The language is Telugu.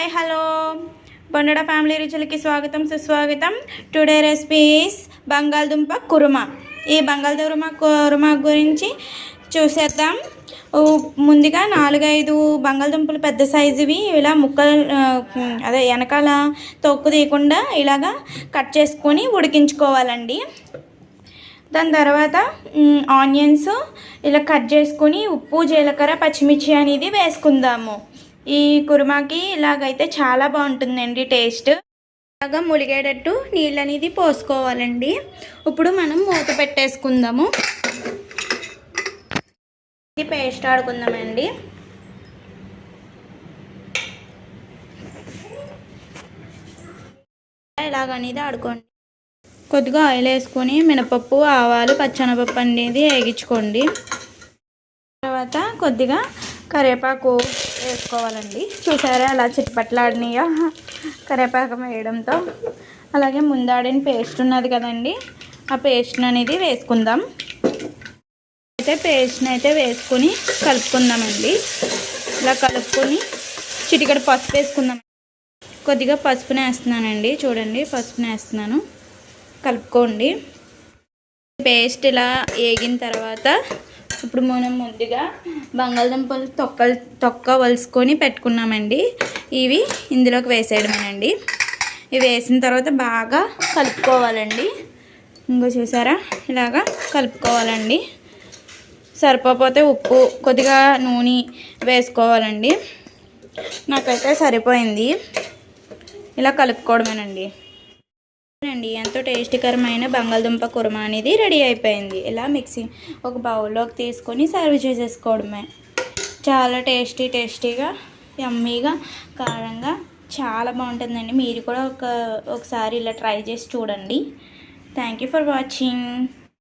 హాయ్ హలో బొండడ ఫ్యామిలీ రుచులకి స్వాగతం సుస్వాగతం. టుడే రెసిపీస్ బంగాళదుంప కుర్మా. ఈ బంగాళదుంప కుర్మా గురించి చూసేద్దాం. ముందుగా 4-5 బంగాళదుంపలు పెద్ద సైజువి ఇలా ముక్కలు అదే వెనకాల తొక్కు తీయకుండా ఇలాగా కట్ చేసుకొని ఉడికించుకోవాలండి. దాని తర్వాత ఆనియన్స్ ఇలా కట్ చేసుకొని ఉప్పు జీలకర్ర పచ్చిమిర్చి అనేది వేసుకుందాము. ఈ కుర్మాకి ఇలాగైతే చాలా బాగుంటుందండి టేస్ట్. ఇలాగా ములిగేటట్టు నీళ్ళు అనేది పోసుకోవాలండి. ఇప్పుడు మనం మూత పెట్టేసుకుందాము. ఇది పేస్ట్ ఆడుకుందామండి. ఇలాగనేది ఆడుకోండి. కొద్దిగా ఆయిల్ వేసుకొని మినపప్పు ఆవాలు పచ్చెనపప్పు అనేది వేగించుకోండి. తర్వాత కొద్దిగా కరివేపాకు వేసుకోవాలండి. చూసారా అలా చిట్పట్లాడినాయో కరివేపాకు వేయడంతో. అలాగే ముందాడిన పేస్ట్ ఉన్నది కదండి, ఆ పేస్ట్ అనేది వేసుకుందాం. అయితే పేస్ట్ని అయితే వేసుకొని కలుపుకుందామండి. ఇలా కలుపుకొని చిటికెడు పసుపు వేసుకుందాం. కొద్దిగా పసుపుని వేస్తున్నానండి. చూడండి పసుపుని వేస్తున్నాను. కలుపుకోండి. పేస్ట్ ఇలా వేగిన తర్వాత ఇప్పుడు మనం ముందుగా బంగాళదుంపలు తొక్క వలుసుకొని పెట్టుకున్నామండి. ఇవి ఇందులోకి వేసేయడమేనండి. ఇవి వేసిన తర్వాత బాగా కలుపుకోవాలండి. ఇంకో చూసారా ఇలాగా కలుపుకోవాలండి. సరిపోతే ఉప్పు కొద్దిగా నూనె వేసుకోవాలండి. నాకైతే సరిపోయింది. ఇలా కలుపుకోవడమేనండి. ఎంతో టేస్టీకరమైన బంగాళదుంప కుర్మా అనేది రెడీ అయిపోయింది. ఇలా ఒక బౌల్లోకి తీసుకొని సర్వ్ చేసేసుకోవడమే. చాలా టేస్టీగా యమ్మీగా కారంగా చాలా బాగుంటుందండి. మీరు కూడా ఒకసారి ఇలా ట్రై చేసి చూడండి. Thank you for watching.